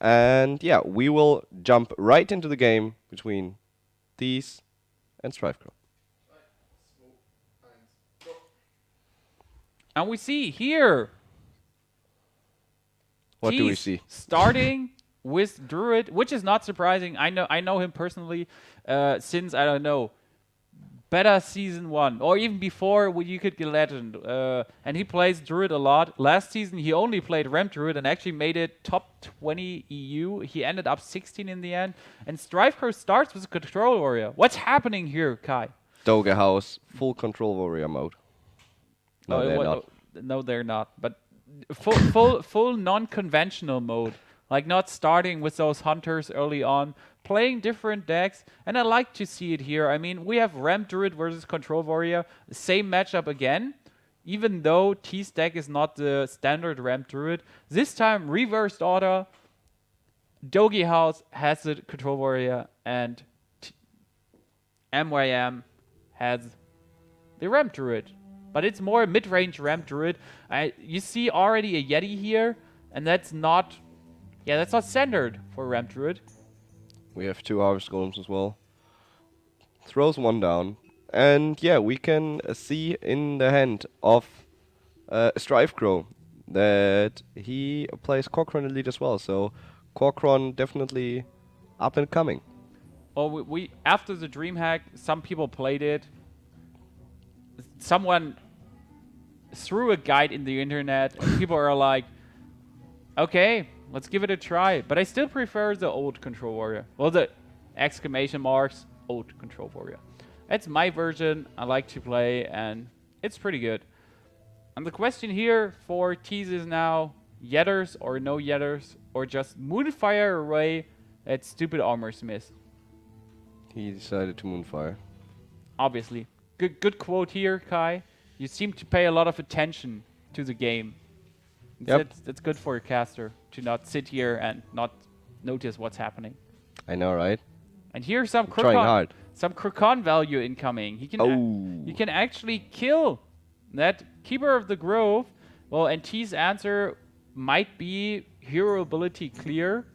And yeah, we will jump right into the game between Thies and StrifeCro. And we see here What do we Thies see? starting with Druid, which is not surprising. I know him personally since, I don't know, Beta Season 1, or even before when you could get Legend. And he plays Druid a lot. Last season, he only played Ramp Druid and actually made it top 20 EU. He ended up 16 in the end. And StrifeCro starts with a Control Warrior. What's happening here, Kai? DogeHouse, full Control Warrior mode. No, they're not. No, they're not. But full non-conventional mode. Like not starting with those hunters early on, playing different decks, and I like to see it here. I mean, we have Ramp Druid versus Control Warrior, same matchup again, even though T's deck is not the standard Ramp Druid. This time, reversed order, DogeHouse has the Control Warrior, and MYM has the Ramp Druid. But it's more mid-range Ramp Druid. You see already a Yeti here, and that's not... Yeah, that's not standard for Ramp Druid. We have 2 Harvest Golems as well. Throws 1 down. And yeah, we can see in the hand of StrifeCro that he plays Corcoran Elite as well. So Corcoran definitely up and coming. Oh, we after the DreamHack, some people played it. Someone threw a guide in the internet, and people are like, okay, let's give it a try. But I still prefer the old Control Warrior. Well, the exclamation marks, old Control Warrior. That's my version I like to play, and it's pretty good. And the question here for Tease is now, Yetters or no Yetters, or just Moonfire Array at stupid Armor Smith. He decided to Moonfire. Obviously. Good quote here, Kai. You seem to pay a lot of attention to the game. Yep. That's good for a caster to not sit here and not notice what's happening. I know, right? And here's some trying hard. Some Crocon value incoming. He can you can actually kill that Keeper of the Grove. Well, and T's answer might be hero ability clear,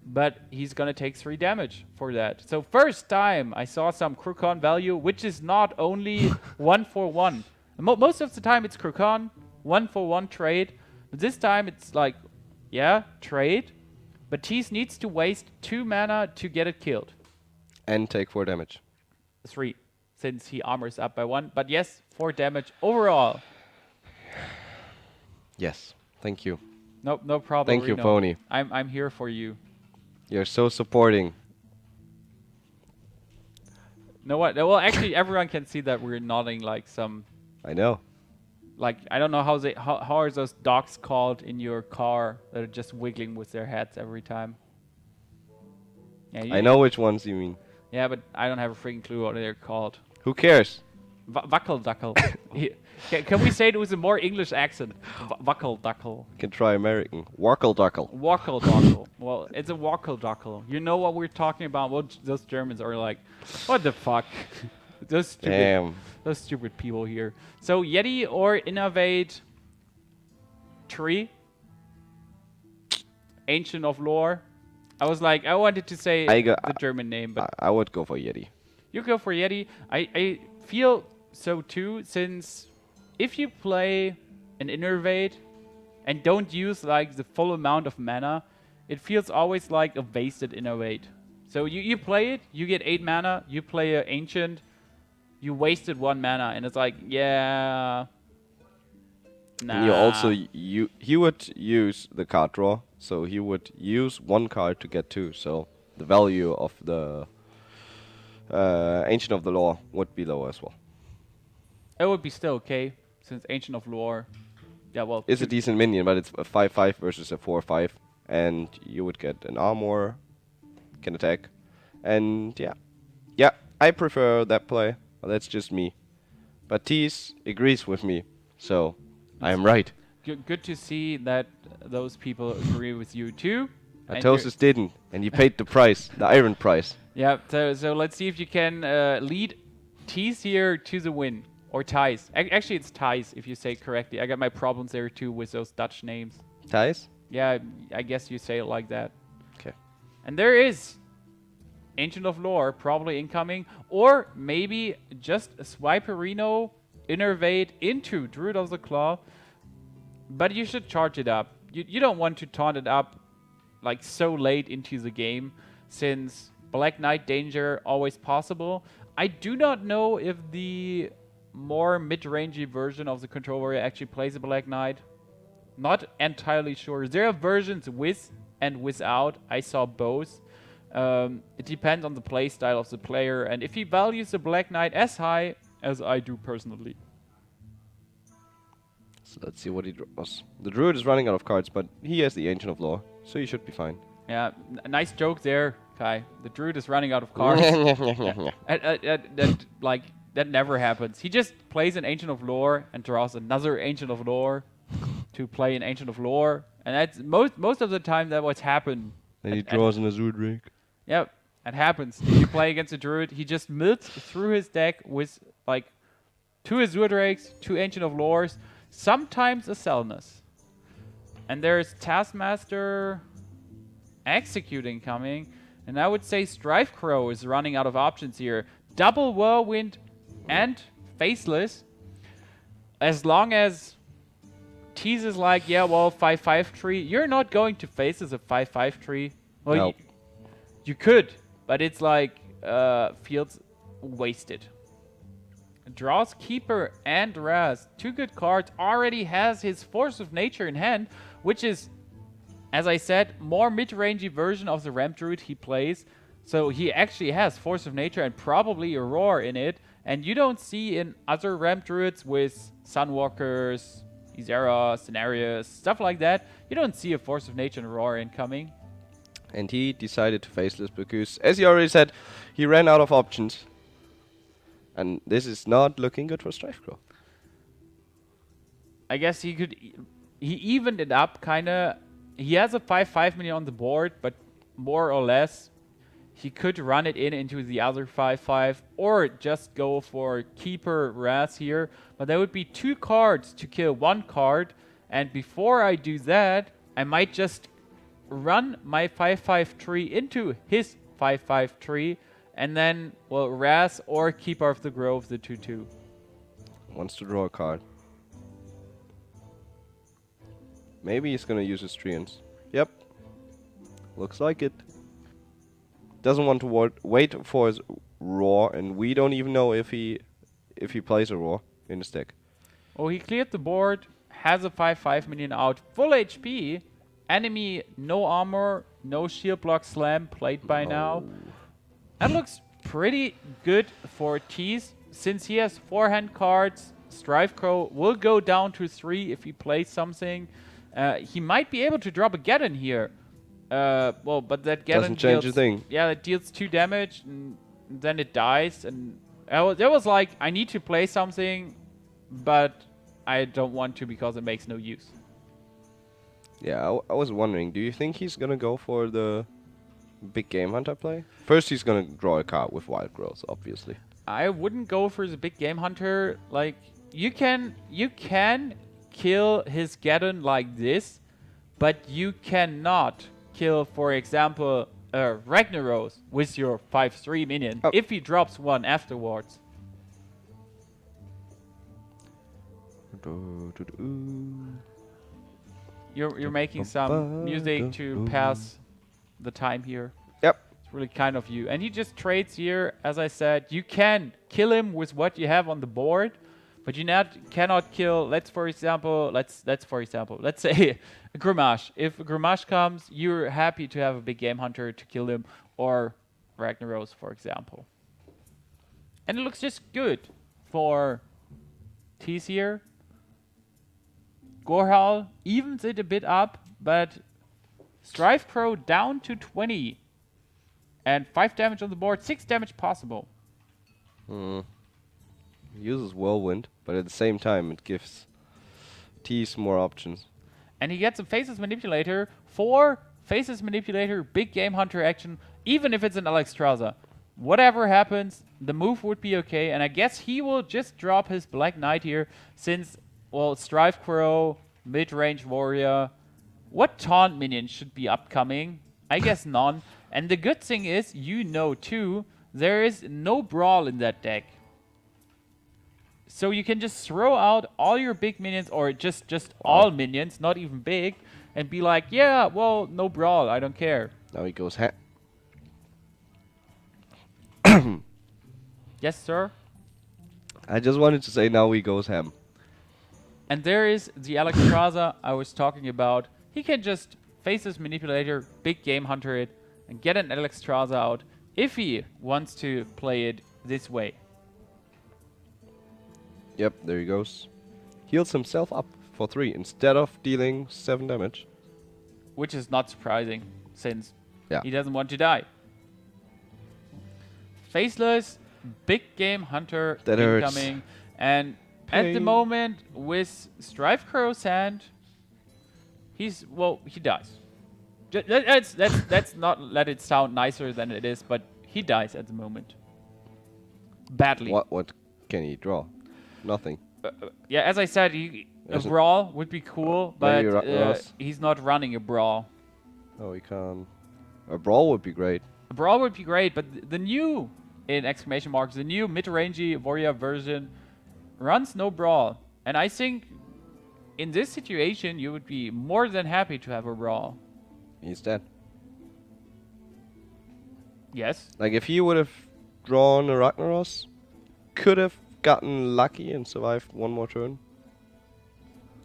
but he's gonna take 3 damage for that. So first time I saw some Crocon value, which is not only 1-for-1. Most of the time it's Crocon, 1-for-1 trade. But this time it's like, yeah, trade. But Tease needs to waste 2 mana to get it killed. And take 4 damage. 3, since he armors up by 1. But yes, 4 damage overall. Yes, thank you. No problem. Thank you, Pony. I'm here for you. You're so supporting. No what? Well, actually, everyone can see that we're nodding like some. I know. Like, I don't know how are those dogs called in your car that are just wiggling with their heads every time. Yeah, I know which ones you mean. Yeah, but I don't have a freaking clue what they're called. Who cares? Wackelduckel. Can we say it with a more English accent? Wackelduckel. Can try American. Warkleduckle. Wackelduckle. Well, it's a wackelduckle. You know what we're talking about? Well, those Germans are like, what the fuck? Those stupid people here. So Yeti or Innovate Tree? Ancient of Lore? I was like, I wanted to say the German name, but I would go for Yeti. You go for Yeti. I feel so too, since if you play an Innervate and don't use like the full amount of mana, it feels always like a wasted Innervate. So you play it, you get 8 mana, you play an Ancient, you wasted 1 mana, and it's like, yeah, nah. And you also, he would use the card draw, so he would use 1 card to get 2, so the value of the Ancient of the Law would be lower as well. It would be still okay, since Ancient of Lore, yeah, well... It's a decent minion, but it's a 5-5 versus a 4-5, and you would get an armor, can attack, and yeah. Yeah, I prefer that play, but that's just me. But Tease agrees with me, so I am right. Good to see that those people agree with you too. Atosis didn't, and he paid the price, the iron price. Yeah, so let's see if you can lead Tease here to the win. Or Thijs. Actually, it's Thijs, if you say correctly. I got my problems there too with those Dutch names. Thijs? Yeah, I guess you say it like that. Okay. And there is Ancient of Lore probably incoming, or maybe just a Swiperino Innervate into Druid of the Claw. But you should charge it up. You don't want to taunt it up like so late into the game, since Black Knight danger always possible. I do not know if the more mid-rangey version of the Control Warrior actually plays a Black Knight. Not entirely sure. There are versions with and without. I saw both. It depends on the playstyle of the player, and if he values the Black Knight as high as I do personally. So let's see what he draws. The Druid is running out of cards, but he has the Ancient of Lore, so you should be fine. Yeah, nice joke there, Kai. The Druid is running out of cards. That never happens. He just plays an Ancient of Lore and draws another Ancient of Lore to play an Ancient of Lore, and that's most of the time that what's happened. And he draws an Azure Drake. Yep, it happens. If you play against a Druid, he just mills through his deck with like 2 Azure Drakes, 2 Ancient of Lores, sometimes a Selnus. And there's Taskmaster Executing coming, and I would say StrifeCro is running out of options here. Double Whirlwind and Faceless. As long as Tease is like, yeah, well, 5/5 tree. You're not going to face as a 5/5 tree. Well, No. you could, but it's like fields wasted. Draws Keeper and Raz. 2 good cards. Already has his Force of Nature in hand, which is, as I said, more mid-rangey version of the Ramp Druid he plays. So he actually has Force of Nature and probably a Roar in it. And you don't see in other Ramp Druids with Sunwalkers, Izera, Scenarios, stuff like that, you don't see a Force of Nature and Roar incoming. And he decided to Faceless because, as he already said, he ran out of options. And this is not looking good for StrifeCro. I guess he evened it up, kinda. He has a 5/5 minion on the board, but more or less, he could run it into the other 5/5, or just go for Keeper Raz here. But there would be 2 cards to kill 1 card, and before I do that, I might just run my 5/5 tree into his 5/5 tree, and then, well, Raz or Keeper of the Grove, the 2/2. Wants to draw a card. Maybe he's gonna use his Treants. Yep. Looks like it. Doesn't want to wait for his Roar, and we don't even know if he plays a Roar in his deck. Oh, he cleared the board, has a 5/5 minion out, full HP, enemy no armor, no shield block slam played by now. That looks pretty good for Tease. Since he has 4 hand cards, StrifeCro will go down to 3 if he plays something. He might be able to drop a Gaddon here. Well, but that Gaddon doesn't change a thing. Yeah, it deals 2 damage, and then it dies. And there was like, I need to play something, but I don't want to because it makes no use. Yeah, I was wondering, do you think he's gonna go for the big game hunter play? First, he's gonna draw a card with Wild Growth, obviously. I wouldn't go for the big game hunter. Like, you can kill his Gaddon like this, but you cannot kill, for example, Ragnaros with your 5/3 minion if he drops 1 afterwards. You're making some music to pass the time here. Yep. It's really kind of you. And he just trades here. As I said, you can kill him with what you have on the board, but you cannot kill. Let's say a Grimash. If a Grimash comes, you're happy to have a big game hunter to kill him, or Ragnaros, for example. And it looks just good for Tease here. Gorehowl evens it a bit up, but StrifeCro down to 20. And 5 damage on the board, 6 damage possible. He uses Whirlwind, but at the same time it gives Tease more options. And he gets a Faceless Manipulator, 4 Faceless Manipulator, big game hunter action, even if it's an Alexstrasza. Whatever happens, the move would be okay, and I guess he will just drop his Black Knight here, since, well, StrifeCro, mid-range warrior, What taunt minions should be upcoming? I guess none. And the good thing is, you know too, there is no brawl in that deck. So you can just throw out all your big minions, or just all minions, not even big, and be like, yeah, well, no brawl, I don't care. Now he goes Yes, sir? I just wanted to say now he goes ham. And there is the Alexstrasza I was talking about. He can just face his manipulator, big game hunter it, and get an Alexstrasza out if he wants to play it this way. Yep, there he goes. Heals himself up for 3 instead of dealing 7 damage. Which is not surprising, since Yeah. he doesn't want to die. Faceless, big game hunter That incoming. And at the Pain. moment, with StrifeCro's hand, he dies. Let's not let it sound nicer than it is, but he dies at the moment. Badly. What can he draw? Nothing. Yeah, as I said, a brawl would be cool, but he's not running a brawl. Oh, he can't. A brawl would be great. A brawl would be great, but the new, in exclamation marks, the new mid-rangey warrior version runs no brawl. And I think in this situation, you would be more than happy to have a brawl. He's dead. Yes. Like, if he would have drawn a Ragnaros, could have gotten lucky and survived one more turn.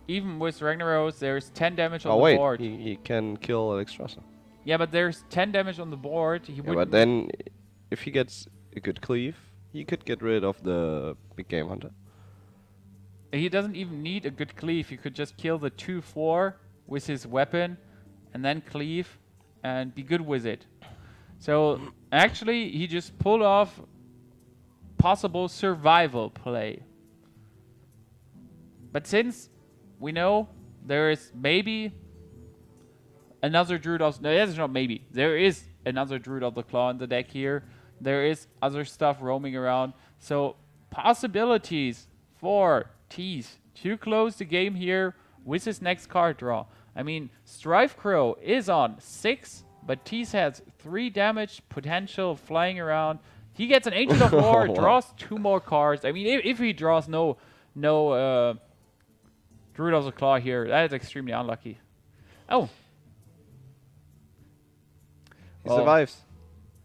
Even with Ragnaros, there's 10 damage on Oh, the wait. board. He can kill Alexstrasza. Yeah, but there's 10 damage on the board. He Yeah, but then, if he gets a good cleave, he could get rid of the big game hunter. He doesn't even need a good cleave. He could just kill the 2/4 with his weapon and then cleave and be good with it. So actually, he just pulled off possible survival play. But since we know there is maybe another Druid of... No, that's not maybe. There is another Druid of the Claw in the deck here. There is other stuff roaming around. So possibilities for Tease to close the game here with his next card draw. I mean, StrifeCro is on 6, but Tease has 3 damage potential flying around. He gets an Ancient of War, draws 2 more cards. I mean, if he draws no Druid of the Claw here, that is extremely unlucky. Oh. He survives.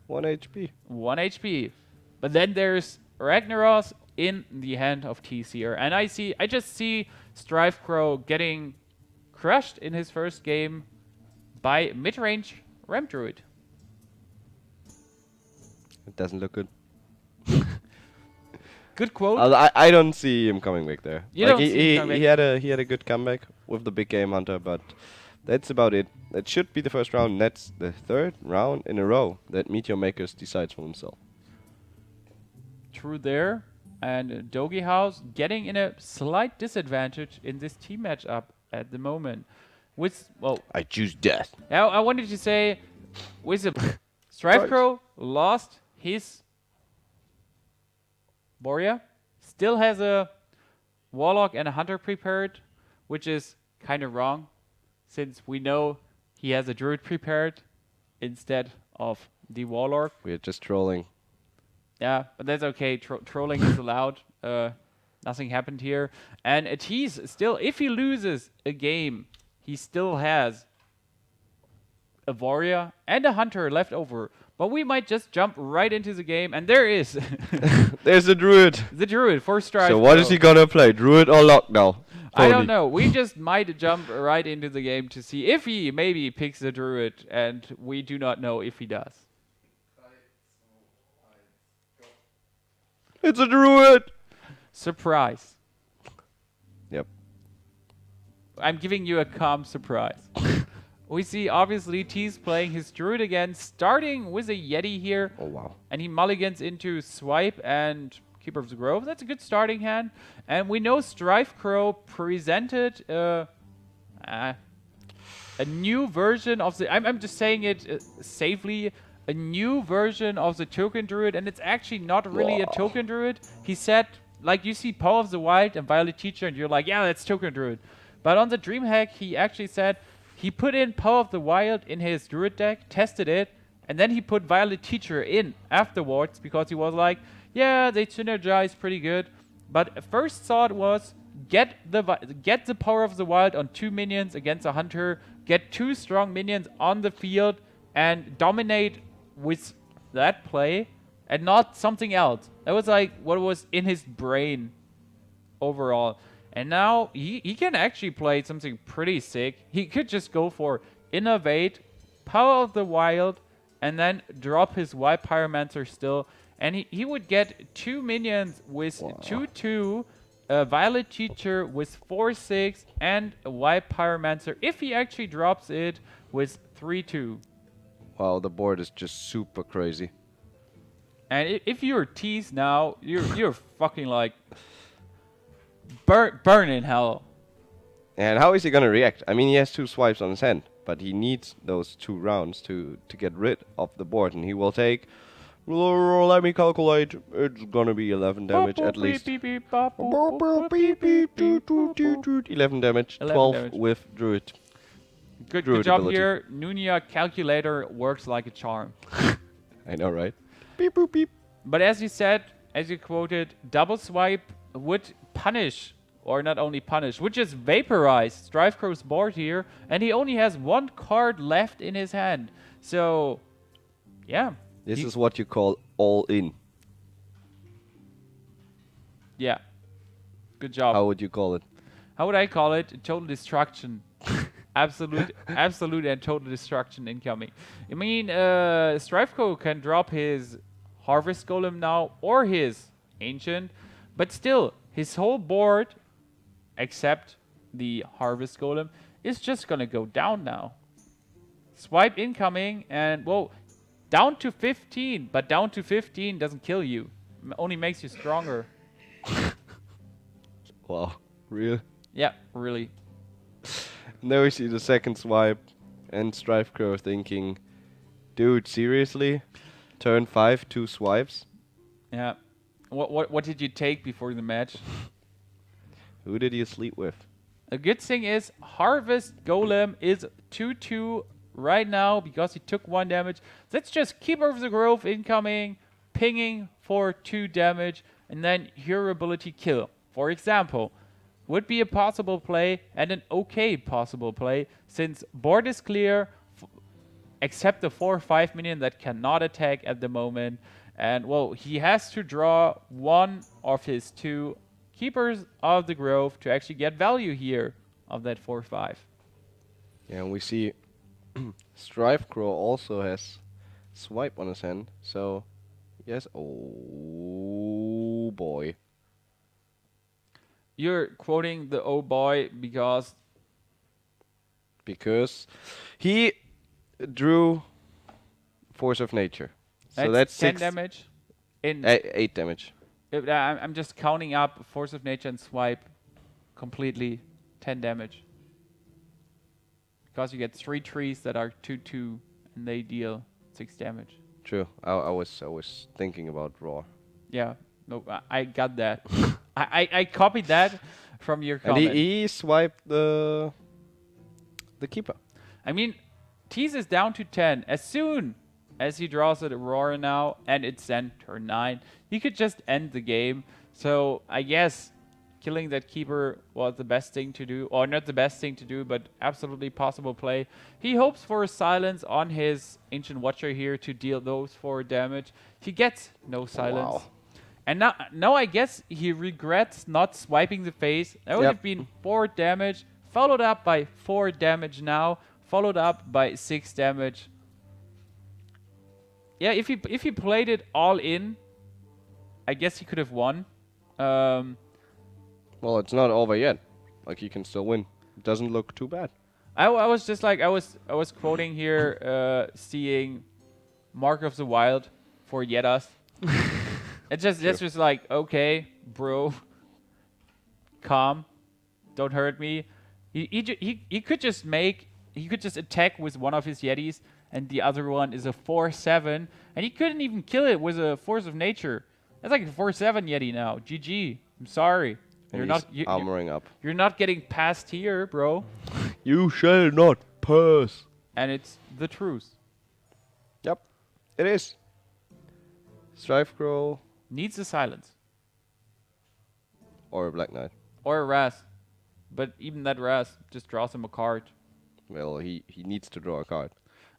1 HP. 1 HP. But then there's Ragnaros in the hand of Tease here. And I just see StrifeCro getting crushed in his first game by mid-range Ram Druid. It doesn't look good. Good quote. I don't see him coming back there. You like don't see him coming he had a good comeback with the big game hunter, but that's about it. That should be the first round. And that's the 3rd round in a row that MeetYourMakers decides for himself. True there. And DogeHouse getting in a slight disadvantage in this team matchup at the moment. With, well, I choose death. now I wanted to say, with the StrifeCro lost his warrior, still has a warlock and a hunter prepared, which is kind of wrong, since we know he has a druid prepared instead of the warlock. We're just trolling. Yeah, but that's okay. Trolling is allowed. Nothing happened here. And Tease still, if he loses a game, he still has a warrior and a hunter left over. But we might just jump right into the game, and there is There's a druid. the druid for StrifeCro. So what is he gonna play? Druid or lock now? I don't know. We just might jump right into the game to see if he maybe picks the druid, and we do not know if he does. It's a druid. Surprise. Yep. I'm giving you a calm surprise. We see, obviously, Tease playing his druid again, starting with a Yeti here. Oh, wow. And he mulligans into Swipe and Keeper of the Grove. That's a good starting hand. And we know StrifeCro presented a new version of the... I'm just saying it safely. A new version of the Token Druid. And it's actually not really a Token Druid. He said, like, you see Power of the Wild and Violet Teacher, and you're like, yeah, that's Token Druid. But on the DreamHack, he actually said... he put in Power of the Wild in his Druid deck, tested it, and then he put Violet Teacher in afterwards because he was like, yeah, they synergize pretty good. But first thought was get the Power of the Wild on 2 minions against a Hunter, get 2 strong minions on the field, and dominate with that play, and not something else. That was like what was in his brain overall. And now he can actually play something pretty sick. He could just go for Innovate, Power of the Wild, and then drop his White Pyromancer still. And he would get 2 minions with 2/2, a Violet Teacher with 4/6, and a White Pyromancer if he actually drops it with 3/2. Wow, the board is just super crazy. And if you're Tease now, you're fucking like burn in hell. And how is he gonna react? I mean, he has 2 swipes on his hand, but he needs those 2 rounds to get rid of the board, and he will take. Let me calculate. It's gonna be 11 damage at least. 11 damage. 12 damage. with Druid. Good job ability. here. Nunia calculator works like a charm. I know, right? Beep boop beep. But as you said, as you quoted, double swipe would punish, or not only punish, would just vaporize StrifeCro's board here, and he only has 1 card left in his hand. So, yeah. This is what you call all in. Yeah. Good job. How would you call it? How would I call it? Total destruction. absolute and total destruction incoming. I mean, StrifeCro can drop his Harvest Golem now or his Ancient, but still, his whole board, except the Harvest Golem, is just gonna go down now. Swipe incoming, and well, down to 15, but down to 15 doesn't kill you, only makes you stronger. Wow, real. Yeah, really. Now we see the second swipe, and StrifeCro thinking, dude, seriously? Turn 5, 2 swipes? Yeah. What did you take before the match? Who did you sleep with? A good thing is Harvest Golem is 2/2 right now because he took 1 damage. That's just Keeper of the Grove incoming, pinging for 2 damage, and then Hero ability kill. For example, would be a possible play and an okay possible play since board is clear, except the 4/5 minion that cannot attack at the moment. And well, he has to draw 1 of his 2 Keepers of the Grove to actually get value here of that 4/5. Yeah, and we see StrifeCro also has swipe on his hand, so yes. Oh boy. You're quoting the oh boy because he drew Force of Nature. So that's 10 damage. In 8 damage. I'm just counting up Force of Nature and swipe completely 10 damage. Because you get 3 trees that are 2/2 and they deal 6 damage. True. I was thinking about raw. Yeah. No, I got that. I copied that from your comment. And he swiped the keeper. I mean, Tease is down to 10. As soon as he draws at Aurora now, and it's then turn 9, he could just end the game. So I guess killing that keeper was the best thing to do, or not the best thing to do, but absolutely possible play. He hopes for a silence on his Ancient Watcher here to deal those 4 damage. He gets no silence. Wow. And now I guess he regrets not swiping the face. That would have been 4 damage, followed up by 4 damage now, followed up by 6 damage. Yeah, if he played it all in, I guess he could have won. Well, it's not over yet. Like, he can still win. It doesn't look too bad. I was just like I was quoting here, seeing Mark of the Wild for Yetas. It's just like, okay, bro, calm, don't hurt me. He could just attack with one of his Yetis, and the other one is a 4/7, and he couldn't even kill it with a Force of Nature. That's like a 4/7 Yeti now. GG. I'm sorry. And you're not armoring up. You're not getting past here, bro. You shall not purse. And it's the truth. Yep, it is. StrifeCro. Needs a silence. Or a Black Knight. Or a Raz. But even that Raz just draws him a card. Well, he needs to draw a card.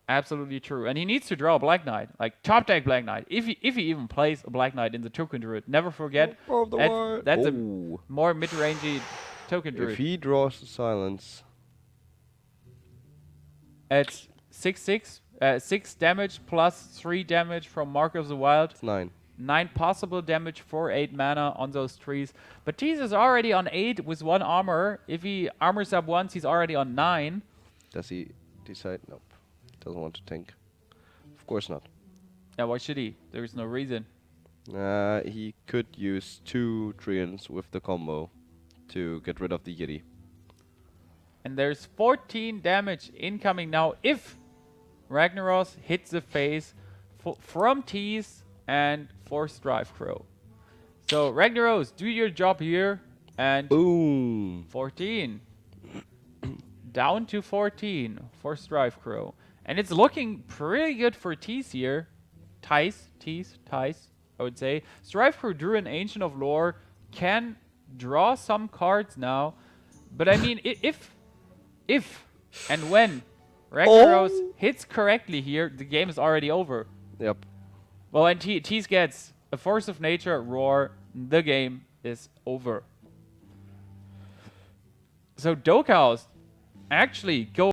Absolutely true. And he needs to draw a Black Knight. Like, top deck Black Knight. If he even plays a Black Knight in the token druid. Never forget, that's a more mid-rangey token druid. If he draws the silence... It's 6/6. 6 damage plus 3 damage from Mark of the Wild. It's 9. 9 possible damage for 8 mana on those trees. But Tease is already on 8 with 1 armor. If he armors up once, he's already on 9. Does he decide? Nope. Doesn't want to tank. Of course not. Yeah, why should he? There is no reason. He could use 2 Treants with the combo to get rid of the Yeti. And there's 14 damage incoming now if Ragnaros hits the face from Tease and for StrifeCro. So Ragnaros, do your job here. And boom. 14. Down to 14 for StrifeCro. And it's looking pretty good for Tease here. Tease, I would say. StrifeCro drew an Ancient of Lore. Can draw some cards now. But I mean, if and when Ragnaros hits correctly here, the game is already over. Yep. Well, and Tease gets a Force of Nature, Roar, the game is over. So DogeHouse actually go